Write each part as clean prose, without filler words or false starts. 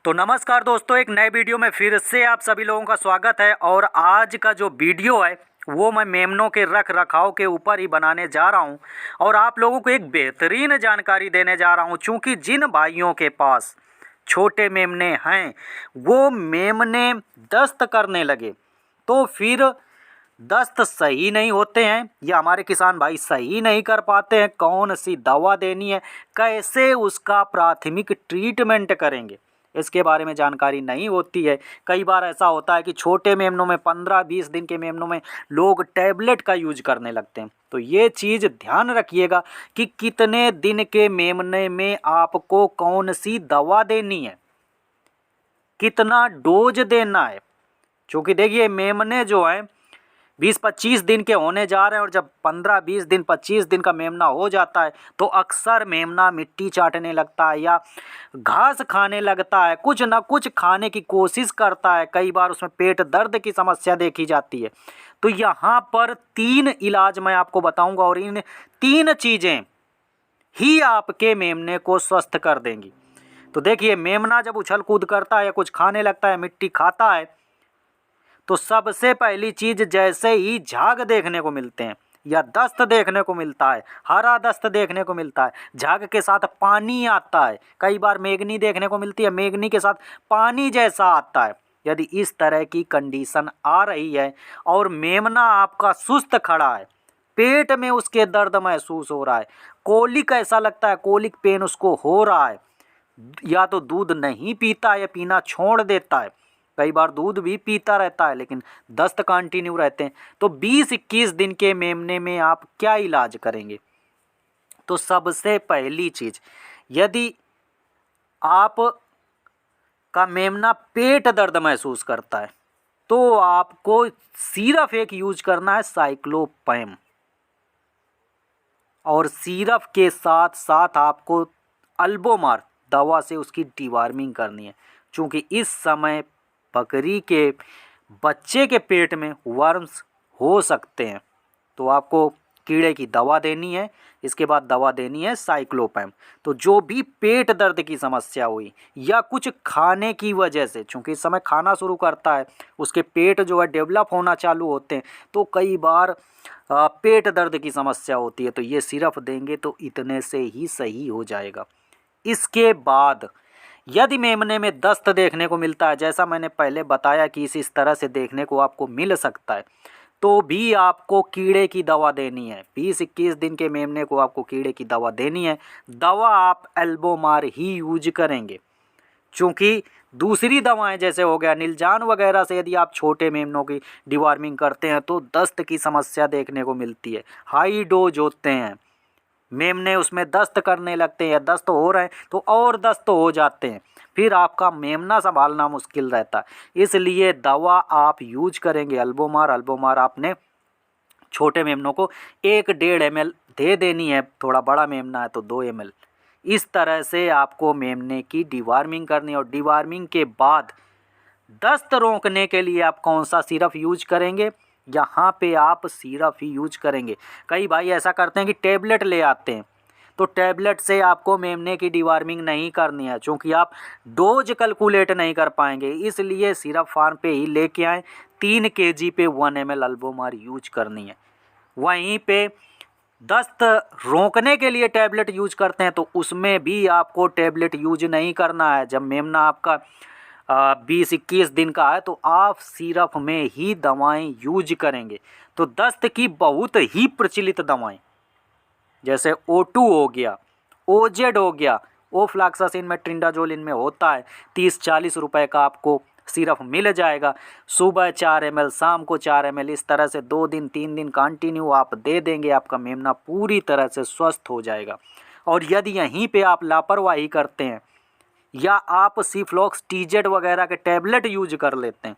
तो नमस्कार दोस्तों, एक नए वीडियो में फिर से आप सभी लोगों का स्वागत है। और आज का जो वीडियो है वो मैं मेमनों के रख रखाव के ऊपर ही बनाने जा रहा हूं और आप लोगों को एक बेहतरीन जानकारी देने जा रहा हूं। चूँकि जिन भाइयों के पास छोटे मेमने हैं वो मेमने दस्त करने लगे तो फिर दस्त सही नहीं होते हैं या हमारे किसान भाई सही नहीं कर पाते हैं, कौन सी दवा देनी है, कैसे उसका प्राथमिक ट्रीटमेंट करेंगे, इसके बारे में जानकारी नहीं होती है। कई बार ऐसा होता है कि छोटे मेमनों में 15-20 दिन के मेमनों में लोग टैबलेट का यूज करने लगते हैं। तो ये चीज़ ध्यान रखिएगा कि कितने दिन के मेमने में आपको कौन सी दवा देनी है, कितना डोज देना है। क्योंकि देखिए मेमने जो हैं 20-25 दिन के होने जा रहे हैं और जब 15-20 दिन 25 दिन का मेमना हो जाता है तो अक्सर मेमना मिट्टी चाटने लगता है या घास खाने लगता है, कुछ ना कुछ खाने की कोशिश करता है। कई बार उसमें पेट दर्द की समस्या देखी जाती है। तो यहाँ पर 3 इलाज मैं आपको बताऊंगा और इन 3 चीज़ें ही आपके मेमने को स्वस्थ कर देंगी। तो देखिए मेमना जब उछल कूद करता है या कुछ खाने लगता है, मिट्टी खाता है, तो सबसे पहली चीज जैसे ही झाग देखने को मिलते हैं या दस्त देखने को मिलता है, हरा दस्त देखने को मिलता है, झाग के साथ पानी आता है, कई बार मेगनी देखने को मिलती है, मेगनी के साथ पानी जैसा आता है। यदि इस तरह की कंडीशन आ रही है और मेमना आपका सुस्त खड़ा है, पेट में उसके दर्द महसूस हो रहा है, कोलिक ऐसा लगता है, कोलिक पेन उसको हो रहा है, या तो दूध नहीं पीता है या पीना छोड़ देता है, कई बार दूध भी पीता रहता है लेकिन दस्त कंटिन्यू रहते हैं, तो 20-21 दिन के मेमने में आप क्या इलाज करेंगे। तो सबसे पहली चीज़, यदि आप का मेमना पेट दर्द महसूस करता है तो आपको सिर्फ एक यूज करना है साइक्लोपैम, और सिरप के साथ साथ आपको अल्बोमार दवा से उसकी डिवार्मिंग करनी है। क्योंकि इस समय बकरी के बच्चे के पेट में वर्म्स हो सकते हैं, तो आपको कीड़े की दवा देनी है, इसके बाद दवा देनी है साइक्लोपैम। तो जो भी पेट दर्द की समस्या हुई या कुछ खाने की वजह से, चूँकि इस समय खाना शुरू करता है, उसके पेट जो है डेवलप होना चालू होते हैं, तो कई बार पेट दर्द की समस्या होती है, तो ये सिर्फ देंगे तो इतने से ही सही हो जाएगा। इसके बाद यदि मेमने में दस्त देखने को मिलता है, जैसा मैंने पहले बताया कि इस तरह से देखने को आपको मिल सकता है, तो भी आपको कीड़े की दवा देनी है। 20-21 दिन के मेमने को आपको कीड़े की दवा देनी है। दवा आप एल्बोमार ही यूज करेंगे, क्योंकि दूसरी दवाएं जैसे हो गया नीलजान वगैरह से यदि आप छोटे मेमनों की डिवार्मिंग करते हैं तो दस्त की समस्या देखने को मिलती है, हाई डोज होते हैं, मेमने उसमें दस्त करने लगते हैं या दस्त हो रहे हैं तो और दस्त हो जाते हैं, फिर आपका मेमना संभालना मुश्किल रहता है। इसलिए दवा आप यूज करेंगे अल्बोमार। अल्बोमार आपने छोटे मेमनों को 1-1.5 ml दे देनी है, थोड़ा बड़ा मेमना है तो 2 ml। इस तरह से आपको मेमने की डिवार्मिंग करनी है। और डिवार्मिंग के बाद दस्त रोकने के लिए आप कौन सा सिरप यूज करेंगे, यहाँ पे आप सिरप ही यूज करेंगे। कई भाई ऐसा करते हैं कि टैबलेट ले आते हैं, तो टैबलेट से आपको मेमने की डिवार्मिंग नहीं करनी है, क्योंकि आप डोज कैलकुलेट नहीं कर पाएंगे। इसलिए सिरप फार्म पे ही लेके आएँ, 3 kg पे 1 ml अल्बोमार यूज करनी है। वहीं पे दस्त रोकने के लिए टैबलेट यूज करते हैं तो उसमें भी आपको टैबलेट यूज नहीं करना है। जब मेमना आपका 20-21 दिन का है तो आप सिरप में ही दवाएं यूज करेंगे। तो दस्त की बहुत ही प्रचलित दवाएं जैसे O2 हो गया, OZ हो गया, ओफ्लॉक्सासिन में ट्रिंडाजोल इनमें होता है, 30-40 रुपए का आपको सिरप मिल जाएगा। सुबह 4 ml, शाम को 4 ml, इस तरह से 2 दिन 3 दिन कंटिन्यू आप दे देंगे, आपका मेमना पूरी तरह से स्वस्थ हो जाएगा। और यदि यहीं पे आप लापरवाही करते हैं या आप सिफ्लॉक्स TZ वगैरह के टैबलेट यूज कर लेते हैं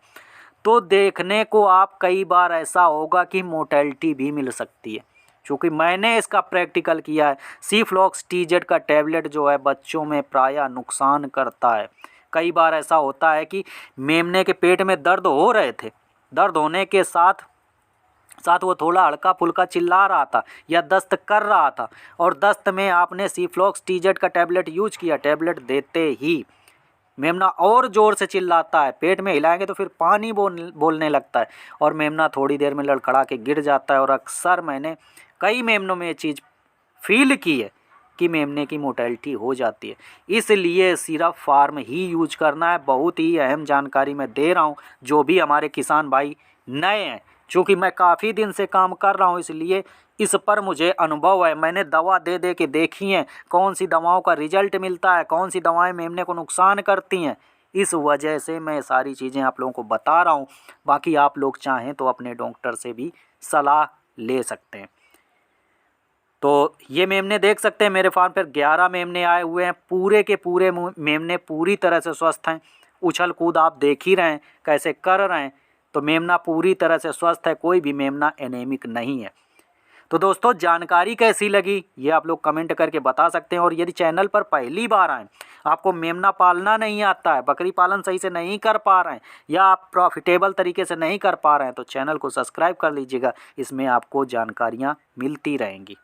तो देखने को आप कई बार ऐसा होगा कि मोर्टेलिटी भी मिल सकती है। क्योंकि मैंने इसका प्रैक्टिकल किया है, सिफ्लॉक्स TZ का टैबलेट जो है बच्चों में प्रायः नुकसान करता है। कई बार ऐसा होता है कि मेमने के पेट में दर्द हो रहे थे, दर्द होने के साथ वो थोड़ा हल्का फुल्का चिल्ला रहा था या दस्त कर रहा था, और दस्त में आपने सिफ्लॉक्स TZ का टैबलेट यूज किया, टैबलेट देते ही मेमना और ज़ोर से चिल्लाता है, पेट में हिलाएंगे तो फिर पानी बोलने लगता है और मेमना थोड़ी देर में लड़खड़ा के गिर जाता है। और अक्सर मैंने कई मेमनों में ये चीज़ फील की है कि मेमने की मोर्टेलिटी हो जाती है। इसलिए सिर्फ फार्म ही यूज करना है। बहुत ही अहम जानकारी मैं दे रहा हूँ जो भी हमारे किसान भाई नए हैं, चूँकि मैं काफ़ी दिन से काम कर रहा हूँ इसलिए इस पर मुझे अनुभव है। मैंने दवा दे दे के देखी है कौन सी दवाओं का रिजल्ट मिलता है, कौन सी दवाएं मेमने को नुकसान करती हैं। इस वजह से मैं सारी चीज़ें आप लोगों को बता रहा हूँ। बाकी आप लोग चाहें तो अपने डॉक्टर से भी सलाह ले सकते हैं। तो ये मेमने देख सकते हैं मेरे फार्म पर 11 मेमने आए हुए हैं। पूरे के पूरे मेमने पूरी तरह से स्वस्थ हैं। उछल कूद आप देख ही रहे हैं कैसे कर रहे हैं। तो मेमना पूरी तरह से स्वस्थ है, कोई भी मेमना एनेमिक नहीं है। तो दोस्तों जानकारी कैसी लगी ये आप लोग कमेंट करके बता सकते हैं। और यदि चैनल पर पहली बार आएँ, आपको मेमना पालना नहीं आता है, बकरी पालन सही से नहीं कर पा रहे हैं या आप प्रॉफिटेबल तरीके से नहीं कर पा रहे हैं, तो चैनल को सब्सक्राइब कर लीजिएगा। इसमें आपको जानकारियाँ मिलती रहेंगी।